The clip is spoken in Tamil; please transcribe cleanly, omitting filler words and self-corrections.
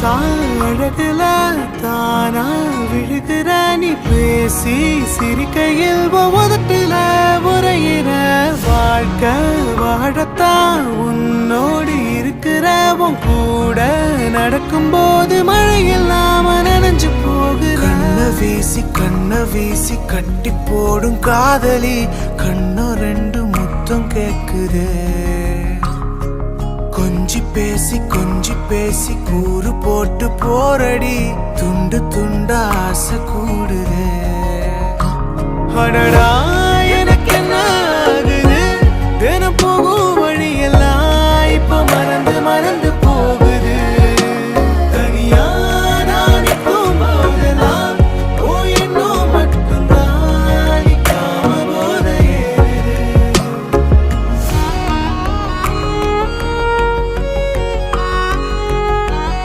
அழகுல தானா விழுகிற நீ பேசி சிரிக்கையில் உதட்டுல உரையிற வாழ்க்கை வாழத்தான் உன்னோடு இருக்கிற உன் கூட நடக்கும்போது மழையில்லாம நனைஞ்சு போகிற கண்ண வீசி கட்டி போடும் காதலி கண்ணோ ரெண்டு முத்தம் கேக்குது கொஞ்சி பேசி கூறு போட்டு போரடி துண்டு துண்டா ஆசை கூடுது அடடா